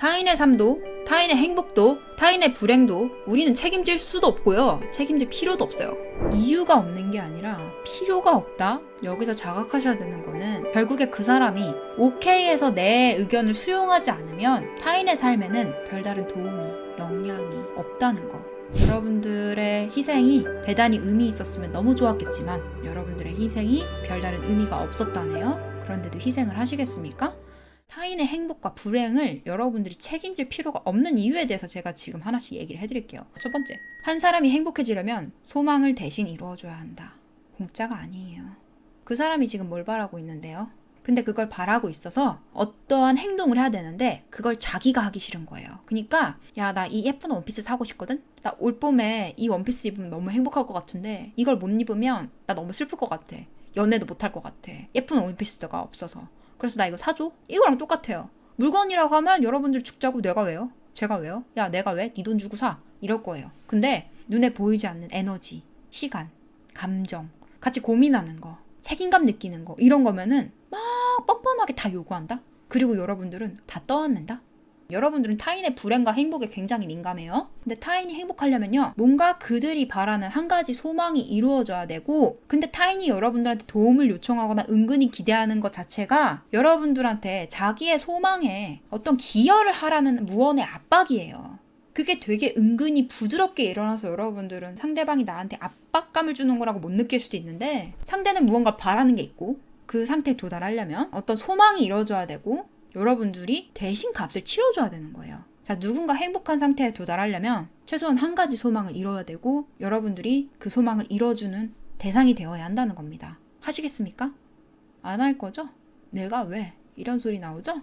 타인의 삶도, 타인의 행복도, 타인의 불행도 우리는 책임질 수도 없고요. 책임질 필요도 없어요. 이유가 없는 게 아니라 필요가 없다? 여기서 자각하셔야 되는 거는 결국에 그 사람이 오케이해서 내 의견을 수용하지 않으면 타인의 삶에는 별다른 도움이, 영향이 없다는 거. 여러분들의 희생이 대단히 의미 있었으면 너무 좋았겠지만 여러분들의 희생이 별다른 의미가 없었다네요. 그런데도 희생을 하시겠습니까? 타인의 행복과 불행을 여러분들이 책임질 필요가 없는 이유에 대해서 제가 지금 하나씩 얘기를 해드릴게요. 첫 번째, 한 사람이 행복해지려면 소망을 대신 이루어줘야 한다. 공짜가 아니에요. 그 사람이 지금 뭘 바라고 있는데요? 근데 그걸 바라고 있어서 어떠한 행동을 해야 되는데 그걸 자기가 하기 싫은 거예요. 그러니까 야, 나 이 예쁜 원피스 사고 싶거든? 나 올 봄에 이 원피스 입으면 너무 행복할 것 같은데 이걸 못 입으면 나 너무 슬플 것 같아. 연애도 못 할 것 같아. 예쁜 원피스가 없어서. 그래서 나 이거 사줘? 이거랑 똑같아요. 물건이라고 하면 여러분들 죽자고 내가 왜요? 제가 왜요? 야, 내가 왜? 네 돈 주고 사. 이럴 거예요. 근데 눈에 보이지 않는 에너지, 시간, 감정, 같이 고민하는 거, 책임감 느끼는 거 이런 거면은 막 뻔뻔하게 다 요구한다? 그리고 여러분들은 다 떠안는다? 여러분들은 타인의 불행과 행복에 굉장히 민감해요. 근데 타인이 행복하려면요, 뭔가 그들이 바라는 한 가지 소망이 이루어져야 되고, 근데 타인이 여러분들한테 도움을 요청하거나 은근히 기대하는 것 자체가 여러분들한테 자기의 소망에 어떤 기여를 하라는 무언의 압박이에요. 그게 되게 은근히 부드럽게 일어나서 여러분들은 상대방이 나한테 압박감을 주는 거라고 못 느낄 수도 있는데, 상대는 무언가 바라는 게 있고 그 상태에 도달하려면 어떤 소망이 이루어져야 되고 여러분들이 대신 값을 치러줘야 되는 거예요. 자, 누군가 행복한 상태에 도달하려면 최소한 한 가지 소망을 이뤄야 되고 여러분들이 그 소망을 이뤄주는 대상이 되어야 한다는 겁니다. 하시겠습니까? 안 할 거죠? 내가 왜? 이런 소리 나오죠?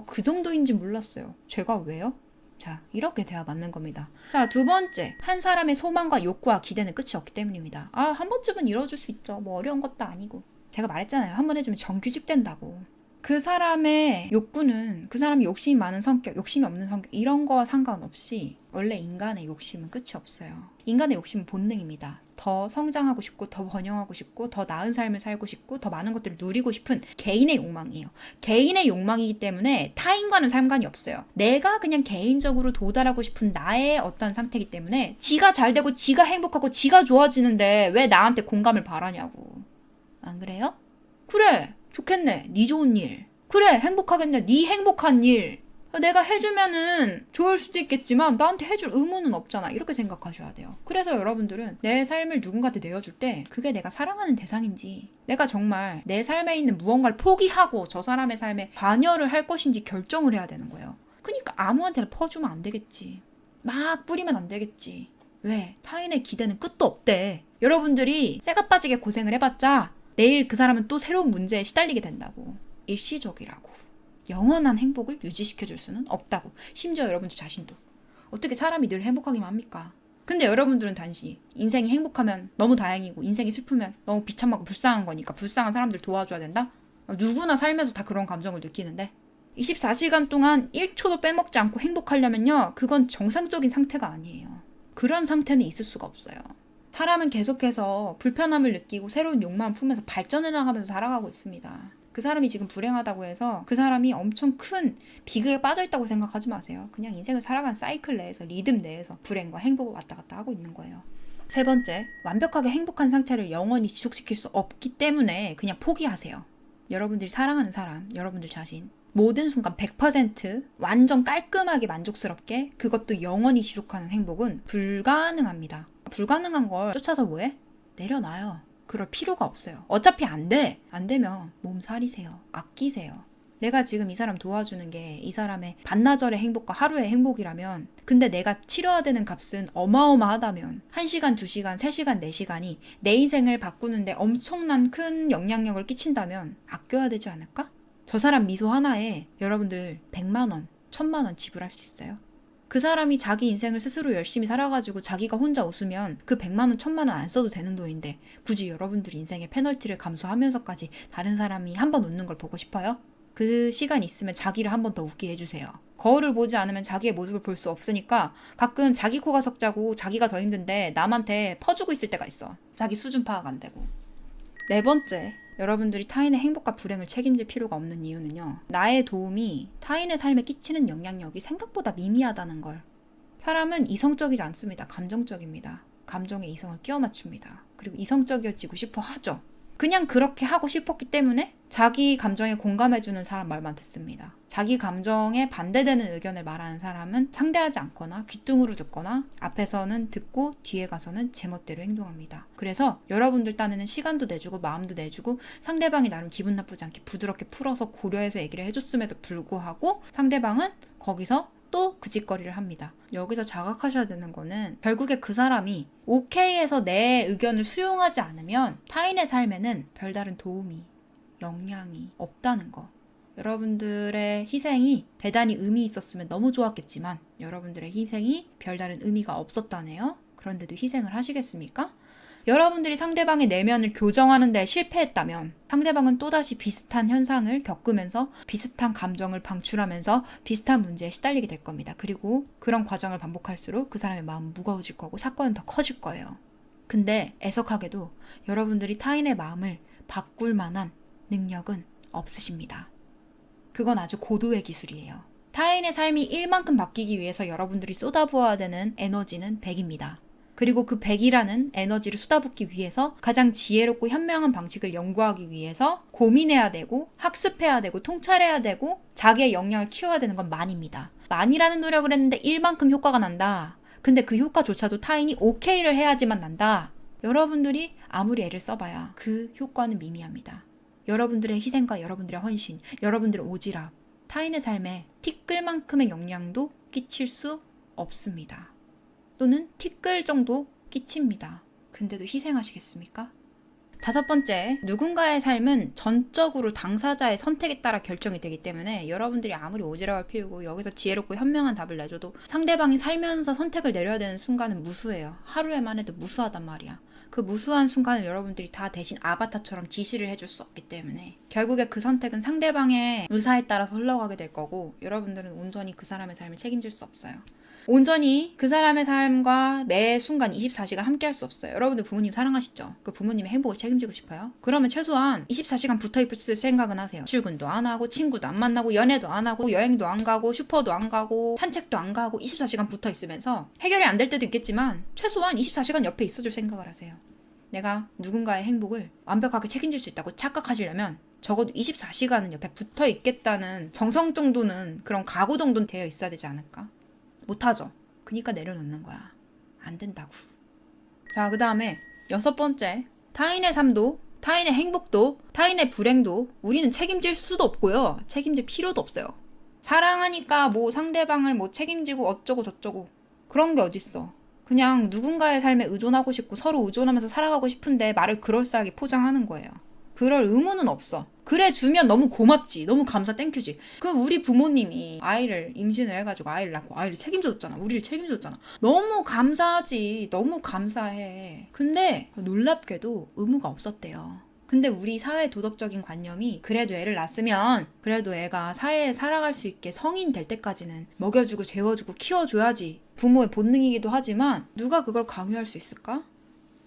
그 정도인지 몰랐어요. 제가 왜요? 자, 이렇게 돼야 맞는 겁니다. 자, 두 번째, 한 사람의 소망과 욕구와 기대는 끝이 없기 때문입니다. 한 번쯤은 이뤄줄 수 있죠. 뭐 어려운 것도 아니고. 제가 말했잖아요. 한 번 해주면 정규직 된다고. 그 사람의 욕구는 그 사람이 욕심이 많은 성격, 욕심이 없는 성격 이런 거와 상관없이 원래 인간의 욕심은 끝이 없어요. 인간의 욕심은 본능입니다. 더 성장하고 싶고 더 번영하고 싶고 더 나은 삶을 살고 싶고 더 많은 것들을 누리고 싶은 개인의 욕망이에요. 개인의 욕망이기 때문에 타인과는 상관이 없어요. 내가 그냥 개인적으로 도달하고 싶은 나의 어떤 상태이기 때문에 지가 잘 되고 지가 행복하고 지가 좋아지는데 왜 나한테 공감을 바라냐고. 안 그래요? 그래, 좋겠네. 네 좋은 일. 그래, 행복하겠네. 네 행복한 일. 내가 해주면은 좋을 수도 있겠지만 나한테 해줄 의무는 없잖아. 이렇게 생각하셔야 돼요. 그래서 여러분들은 내 삶을 누군가한테 내어줄 때 그게 내가 사랑하는 대상인지, 내가 정말 내 삶에 있는 무언가를 포기하고 저 사람의 삶에 관여를 할 것인지 결정을 해야 되는 거예요. 그러니까 아무한테나 퍼주면 안 되겠지. 막 뿌리면 안 되겠지. 왜? 타인의 기대는 끝도 없대. 여러분들이 쇠가 빠지게 고생을 해봤자 내일 그 사람은 또 새로운 문제에 시달리게 된다고. 일시적이라고. 영원한 행복을 유지시켜줄 수는 없다고. 심지어 여러분들 자신도. 어떻게 사람이 늘 행복하기만 합니까? 근데 여러분들은 단지 인생이 행복하면 너무 다행이고 인생이 슬프면 너무 비참하고 불쌍한 거니까 불쌍한 사람들 도와줘야 된다? 누구나 살면서 다 그런 감정을 느끼는데 24시간 동안 1초도 빼먹지 않고 행복하려면요, 그건 정상적인 상태가 아니에요. 그런 상태는 있을 수가 없어요. 사람은 계속해서 불편함을 느끼고 새로운 욕망을 품으면서 발전해 나가면서 살아가고 있습니다. 그 사람이 지금 불행하다고 해서 그 사람이 엄청 큰 비극에 빠져있다고 생각하지 마세요. 그냥 인생을 살아가는 사이클 내에서, 리듬 내에서 불행과 행복을 왔다 갔다 하고 있는 거예요. 세 번째, 완벽하게 행복한 상태를 영원히 지속시킬 수 없기 때문에 그냥 포기하세요. 여러분들이 사랑하는 사람, 여러분들 자신, 모든 순간 100% 완전 깔끔하게 만족스럽게 그것도 영원히 지속하는 행복은 불가능합니다. 불가능한 걸 쫓아서 뭐해? 내려놔요. 그럴 필요가 없어요. 어차피 안 돼. 안 되면 몸살이세요. 아끼세요. 내가 지금 이 사람 도와주는 게 이 사람의 반나절의 행복과 하루의 행복이라면, 근데 내가 치러야 되는 값은 어마어마하다면 1시간, 2시간, 3시간, 4시간이 내 인생을 바꾸는데 엄청난 큰 영향력을 끼친다면 아껴야 되지 않을까? 저 사람 미소 하나에 여러분들 100만 원, 1000만 원 지불할 수 있어요. 그 사람이 자기 인생을 스스로 열심히 살아가지고 자기가 혼자 웃으면 그 100만 원, 1000만 원 안 써도 되는 돈인데 굳이 여러분들 인생의 페널티를 감수하면서까지 다른 사람이 한 번 웃는 걸 보고 싶어요? 그 시간 있으면 자기를 한 번 더 웃게 해주세요. 거울을 보지 않으면 자기의 모습을 볼 수 없으니까 가끔 자기 코가 석자고 자기가 더 힘든데 남한테 퍼주고 있을 때가 있어. 자기 수준 파악 안 되고. 네 번째, 여러분들이 타인의 행복과 불행을 책임질 필요가 없는 이유는요. 나의 도움이 타인의 삶에 끼치는 영향력이 생각보다 미미하다는 걸. 사람은 이성적이지 않습니다. 감정적입니다. 감정에 이성을 끼워 맞춥니다. 그리고 이성적이어지고 싶어 하죠. 그냥 그렇게 하고 싶었기 때문에 자기 감정에 공감해주는 사람 말만 듣습니다. 자기 감정에 반대되는 의견을 말하는 사람은 상대하지 않거나 귀뚱으로 듣거나 앞에서는 듣고 뒤에 가서는 제멋대로 행동합니다. 그래서 여러분들 딴에는 시간도 내주고 마음도 내주고 상대방이 나름 기분 나쁘지 않게 부드럽게 풀어서 고려해서 얘기를 해줬음에도 불구하고 상대방은 거기서 또 그 짓거리를 합니다. 여기서 자각하셔야 되는 거는 결국에 그 사람이 오케이해서 내 의견을 수용하지 않으면 타인의 삶에는 별다른 도움이, 영향이 없다는 거. 여러분들의 희생이 대단히 의미 있었으면 너무 좋았겠지만 여러분들의 희생이 별다른 의미가 없었다네요. 그런데도 희생을 하시겠습니까? 여러분들이 상대방의 내면을 교정하는 데 실패했다면 상대방은 또다시 비슷한 현상을 겪으면서 비슷한 감정을 방출하면서 비슷한 문제에 시달리게 될 겁니다. 그리고 그런 과정을 반복할수록 그 사람의 마음은 무거워질 거고 사건은 더 커질 거예요. 근데 애석하게도 여러분들이 타인의 마음을 바꿀 만한 능력은 없으십니다. 그건 아주 고도의 기술이에요. 타인의 삶이 1만큼 바뀌기 위해서 여러분들이 쏟아부어야 되는 에너지는 100입니다. 그리고 그 100이라는 에너지를 쏟아붓기 위해서 가장 지혜롭고 현명한 방식을 연구하기 위해서 고민해야 되고 학습해야 되고 통찰해야 되고 자기의 역량을 키워야 되는 건 만입니다. 만이라는 노력을 했는데 1만큼 효과가 난다. 근데 그 효과조차도 타인이 오케이를 해야지만 난다. 여러분들이 아무리 애를 써봐야 그 효과는 미미합니다. 여러분들의 희생과 여러분들의 헌신, 여러분들의 오지랖, 타인의 삶에 티끌만큼의 영향도 끼칠 수 없습니다. 또는 티끌 정도 끼칩니다. 근데도 희생하시겠습니까? 5번째, 누군가의 삶은 전적으로 당사자의 선택에 따라 결정이 되기 때문에 여러분들이 아무리 오지랖을 피우고 여기서 지혜롭고 현명한 답을 내줘도 상대방이 살면서 선택을 내려야 되는 순간은 무수해요. 하루에만 해도 무수하단 말이야. 그 무수한 순간을 여러분들이 다 대신 아바타처럼 지시를 해줄 수 없기 때문에 결국에 그 선택은 상대방의 의사에 따라서 흘러가게 될 거고 여러분들은 온전히 그 사람의 삶을 책임질 수 없어요. 온전히 그 사람의 삶과 매 순간 24시간 함께 할 수 없어요. 여러분들 부모님 사랑하시죠? 그 부모님의 행복을 책임지고 싶어요? 그러면 최소한 24시간 붙어있을 생각은 하세요. 출근도 안 하고 친구도 안 만나고 연애도 안 하고 여행도 안 가고 슈퍼도 안 가고 산책도 안 가고 24시간 붙어있으면서 해결이 안 될 때도 있겠지만 최소한 24시간 옆에 있어줄 생각을 하세요. 내가 누군가의 행복을 완벽하게 책임질 수 있다고 착각하시려면 적어도 24시간은 옆에 붙어있겠다는 정성 정도는 그런 각오 정도는 되어 있어야 되지 않을까? 못하죠. 그니까 내려놓는 거야. 안 된다고. 자, 그 다음에 6번째. 타인의 삶도, 타인의 행복도, 타인의 불행도 우리는 책임질 수도 없고요. 책임질 필요도 없어요. 사랑하니까 뭐 상대방을 뭐 책임지고 어쩌고 저쩌고 그런 게 어딨어. 그냥 누군가의 삶에 의존하고 싶고 서로 의존하면서 살아가고 싶은데 말을 그럴싸하게 포장하는 거예요. 그럴 의무는 없어. 그래 주면 너무 고맙지. 너무 감사 땡큐지. 그 우리 부모님이 아이를 임신을 해가지고 아이를 낳고 아이를 책임져줬잖아. 우리를 책임져줬잖아. 너무 감사하지. 너무 감사해. 근데 놀랍게도 의무가 없었대요. 근데 우리 사회 도덕적인 관념이 그래도 애를 낳았으면 그래도 애가 사회에 살아갈 수 있게 성인 될 때까지는 먹여주고 재워주고 키워줘야지. 부모의 본능이기도 하지만 누가 그걸 강요할 수 있을까?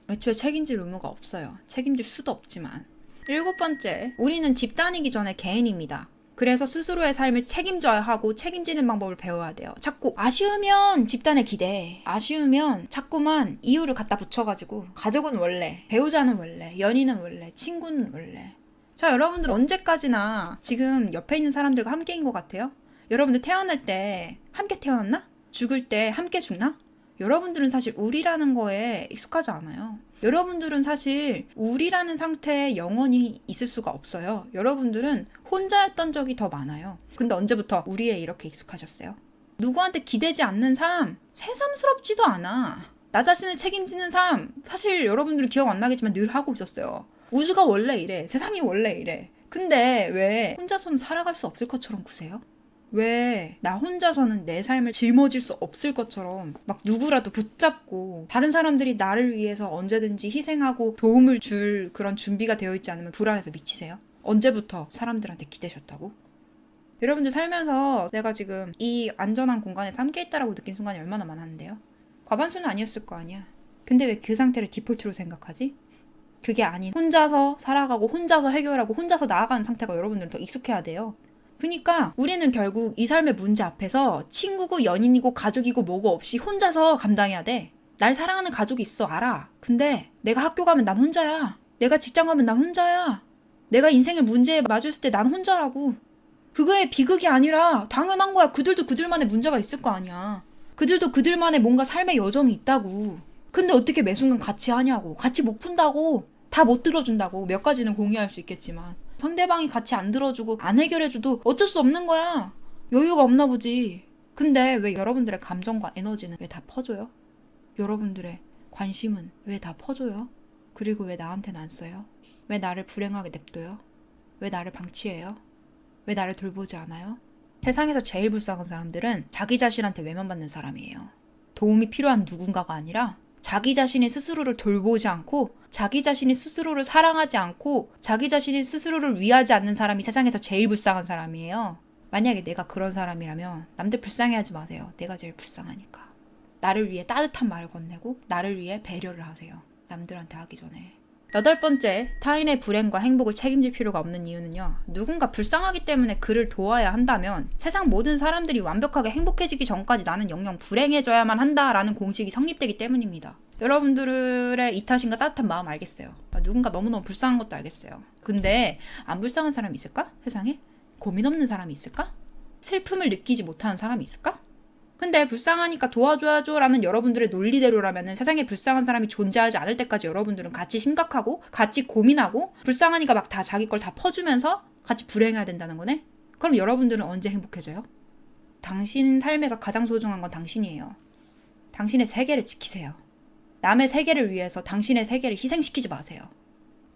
애초에 책임질 의무가 없어요. 책임질 수도 없지만. 7번째, 우리는 집단이기 전에 개인입니다. 그래서 스스로의 삶을 책임져야 하고 책임지는 방법을 배워야 돼요. 자꾸 아쉬우면 집단에 기대, 아쉬우면 자꾸만 이유를 갖다 붙여가지고 가족은 원래, 배우자는 원래, 연인은 원래, 친구는 원래. 자, 여러분들 언제까지나 지금 옆에 있는 사람들과 함께인 것 같아요? 여러분들 태어날 때 함께 태어났나? 죽을 때 함께 죽나? 여러분들은 사실 우리라는 거에 익숙하지 않아요. 여러분들은 사실 우리라는 상태에 영원히 있을 수가 없어요. 여러분들은 혼자였던 적이 더 많아요. 근데 언제부터 우리에 이렇게 익숙하셨어요? 누구한테 기대지 않는 삶, 새삼스럽지도 않아. 나 자신을 책임지는 삶, 사실 여러분들은 기억 안 나겠지만 늘 하고 있었어요. 우주가 원래 이래, 세상이 원래 이래. 근데 왜 혼자서는 살아갈 수 없을 것처럼 구세요? 왜 나 혼자서는 내 삶을 짊어질 수 없을 것처럼 막 누구라도 붙잡고 다른 사람들이 나를 위해서 언제든지 희생하고 도움을 줄 그런 준비가 되어 있지 않으면 불안해서 미치세요? 언제부터 사람들한테 기대셨다고? 여러분들 살면서 내가 지금 이 안전한 공간에서 함께 있다라고 느낀 순간이 얼마나 많았는데요? 과반수는 아니었을 거 아니야. 근데 왜 그 상태를 디폴트로 생각하지? 그게 아닌 혼자서 살아가고 혼자서 해결하고 혼자서 나아가는 상태가 여러분들은 더 익숙해야 돼요. 그러니까 우리는 결국 이 삶의 문제 앞에서 친구고 연인이고 가족이고 뭐고 없이 혼자서 감당해야 돼. 날 사랑하는 가족이 있어, 알아. 근데 내가 학교 가면 난 혼자야. 내가 직장 가면 난 혼자야. 내가 인생의 문제에 마주했을 때 난 혼자라고. 그거의 비극이 아니라 당연한 거야. 그들도 그들만의 문제가 있을 거 아니야. 그들도 그들만의 뭔가 삶의 여정이 있다고. 근데 어떻게 매 순간 같이 하냐고. 같이 못 푼다고. 다 못 들어준다고. 몇 가지는 공유할 수 있겠지만 상대방이 같이 안 들어주고 안 해결해줘도 어쩔 수 없는 거야. 여유가 없나 보지. 근데 왜 여러분들의 감정과 에너지는 왜 다 퍼줘요? 여러분들의 관심은 왜 다 퍼줘요? 그리고 왜 나한테는 안 써요? 왜 나를 불행하게 냅둬요? 왜 나를 방치해요? 왜 나를 돌보지 않아요? 세상에서 제일 불쌍한 사람들은 자기 자신한테 외면받는 사람이에요. 도움이 필요한 누군가가 아니라 자기 자신이 스스로를 돌보지 않고 자기 자신이 스스로를 사랑하지 않고 자기 자신이 스스로를 위하지 않는 사람이 세상에서 제일 불쌍한 사람이에요. 만약에 내가 그런 사람이라면 남들 불쌍해하지 마세요. 내가 제일 불쌍하니까. 나를 위해 따뜻한 말을 건네고 나를 위해 배려를 하세요. 남들한테 하기 전에. 8번째, 타인의 불행과 행복을 책임질 필요가 없는 이유는요. 누군가 불쌍하기 때문에 그를 도와야 한다면 세상 모든 사람들이 완벽하게 행복해지기 전까지 나는 영영 불행해져야만 한다라는 공식이 성립되기 때문입니다. 여러분들의 이 탓인가 따뜻한 마음 알겠어요. 누군가 너무너무 불쌍한 것도 알겠어요. 근데 안 불쌍한 사람이 있을까? 세상에? 고민 없는 사람이 있을까? 슬픔을 느끼지 못하는 사람이 있을까? 근데 불쌍하니까 도와줘야죠 라는 여러분들의 논리대로라면 세상에 불쌍한 사람이 존재하지 않을 때까지 여러분들은 같이 심각하고 같이 고민하고 불쌍하니까 막 다 자기 걸 다 퍼주면서 같이 불행해야 된다는 거네? 그럼 여러분들은 언제 행복해져요? 당신 삶에서 가장 소중한 건 당신이에요. 당신의 세계를 지키세요. 남의 세계를 위해서 당신의 세계를 희생시키지 마세요.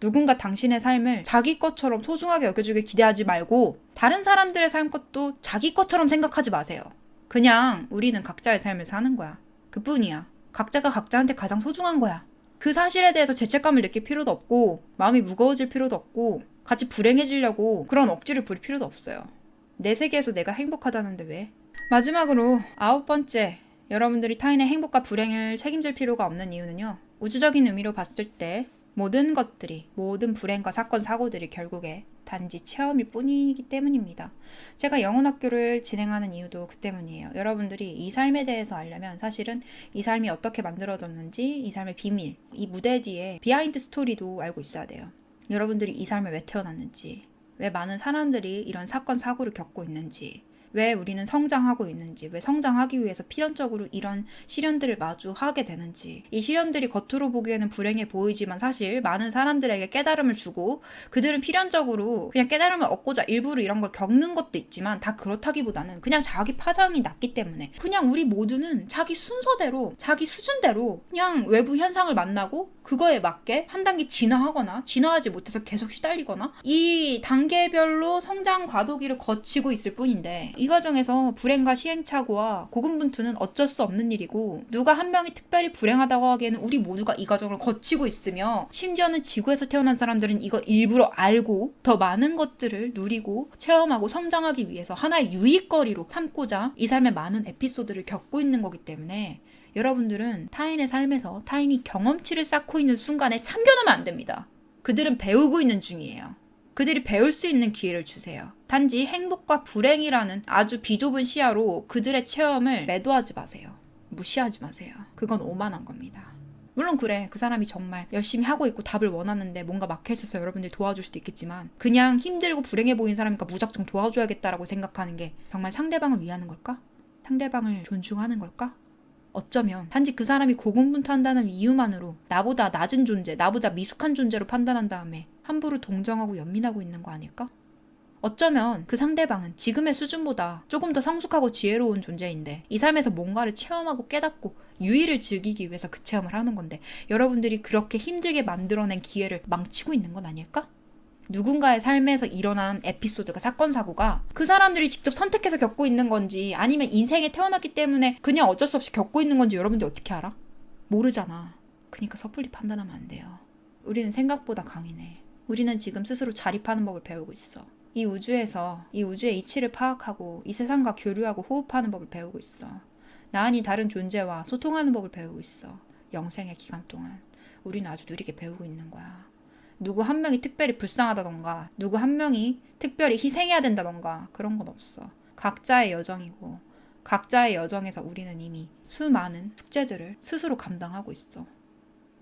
누군가 당신의 삶을 자기 것처럼 소중하게 여겨주길 기대하지 말고 다른 사람들의 삶 것도 자기 것처럼 생각하지 마세요. 그냥 우리는 각자의 삶을 사는 거야. 그뿐이야. 각자가 각자한테 가장 소중한 거야. 그 사실에 대해서 죄책감을 느낄 필요도 없고 마음이 무거워질 필요도 없고 같이 불행해지려고 그런 억지를 부릴 필요도 없어요. 내 세계에서 내가 행복하다는데 왜? 마지막으로 9번째, 여러분들이 타인의 행복과 불행을 책임질 필요가 없는 이유는요. 우주적인 의미로 봤을 때 모든 것들이, 모든 불행과 사건, 사고들이 결국에 단지 체험일 뿐이기 때문입니다. 제가 영혼학교를 진행하는 이유도 그 때문이에요. 여러분들이 이 삶에 대해서 알려면 사실은 이 삶이 어떻게 만들어졌는지, 이 삶의 비밀, 이 무대 뒤에 비하인드 스토리도 알고 있어야 돼요. 여러분들이 이 삶에 왜 태어났는지, 왜 많은 사람들이 이런 사건, 사고를 겪고 있는지, 왜 우리는 성장하고 있는지, 왜 성장하기 위해서 필연적으로 이런 시련들을 마주하게 되는지, 이 시련들이 겉으로 보기에는 불행해 보이지만 사실 많은 사람들에게 깨달음을 주고 그들은 필연적으로 그냥 깨달음을 얻고자 일부러 이런 걸 겪는 것도 있지만 다 그렇다기보다는 그냥 자기 파장이 낮기 때문에 그냥 우리 모두는 자기 순서대로 자기 수준대로 그냥 외부 현상을 만나고 그거에 맞게 한 단계 진화하거나 진화하지 못해서 계속 시달리거나 이 단계별로 성장 과도기를 거치고 있을 뿐인데 이 과정에서 불행과 시행착오와 고군분투는 어쩔 수 없는 일이고 누가 한 명이 특별히 불행하다고 하기에는 우리 모두가 이 과정을 거치고 있으며 심지어는 지구에서 태어난 사람들은 이걸 일부러 알고 더 많은 것들을 누리고 체험하고 성장하기 위해서 하나의 유익거리로 삼고자 이 삶의 많은 에피소드를 겪고 있는 거기 때문에 여러분들은 타인의 삶에서 타인이 경험치를 쌓고 있는 순간에 참견하면 안 됩니다. 그들은 배우고 있는 중이에요. 그들이 배울 수 있는 기회를 주세요. 단지 행복과 불행이라는 아주 비좁은 시야로 그들의 체험을 매도하지 마세요. 무시하지 마세요. 그건 오만한 겁니다. 물론 그래, 그 사람이 정말 열심히 하고 있고 답을 원하는데 뭔가 막혀있어서 여러분들이 도와줄 수도 있겠지만 그냥 힘들고 불행해 보이는 사람이니까 무작정 도와줘야겠다라고 생각하는 게 정말 상대방을 위하는 걸까? 상대방을 존중하는 걸까? 어쩌면 단지 그 사람이 고군분투한다는 이유만으로 나보다 낮은 존재, 나보다 미숙한 존재로 판단한 다음에 함부로 동정하고 연민하고 있는 거 아닐까? 어쩌면 그 상대방은 지금의 수준보다 조금 더 성숙하고 지혜로운 존재인데 이 삶에서 뭔가를 체험하고 깨닫고 유의를 즐기기 위해서 그 체험을 하는 건데 여러분들이 그렇게 힘들게 만들어낸 기회를 망치고 있는 건 아닐까? 누군가의 삶에서 일어난 에피소드가 사건 사고가 그 사람들이 직접 선택해서 겪고 있는 건지 아니면 인생에 태어났기 때문에 그냥 어쩔 수 없이 겪고 있는 건지 여러분들 어떻게 알아? 모르잖아. 그러니까 섣불리 판단하면 안 돼요. 우리는 생각보다 강이네. 우리는 지금 스스로 자립하는 법을 배우고 있어. 이 우주에서 이 우주의 이치를 파악하고 이 세상과 교류하고 호흡하는 법을 배우고 있어. 나은이 다른 존재와 소통하는 법을 배우고 있어. 영생의 기간 동안 우리는 아주 느리게 배우고 있는 거야. 누구 한 명이 특별히 불쌍하다던가 누구 한 명이 특별히 희생해야 된다던가 그런 건 없어. 각자의 여정이고 각자의 여정에서 우리는 이미 수많은 숙제들을 스스로 감당하고 있어.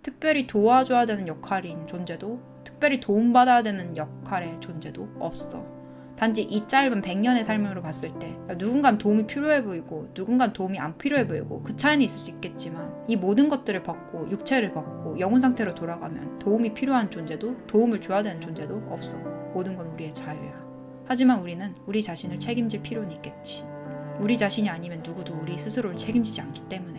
특별히 도와줘야 되는 역할인 존재도 특별히 도움받아야 되는 역할의 존재도 없어. 단지 이 짧은 100년의 삶으로 봤을 때 누군간 도움이 필요해 보이고 누군간 도움이 안 필요해 보이고 그 차이는 있을 수 있겠지만 이 모든 것들을 벗고 육체를 벗고 영혼 상태로 돌아가면 도움이 필요한 존재도 도움을 줘야 되는 존재도 없어. 모든 건 우리의 자유야. 하지만 우리는 우리 자신을 책임질 필요는 있겠지. 우리 자신이 아니면 누구도 우리 스스로를 책임지지 않기 때문에.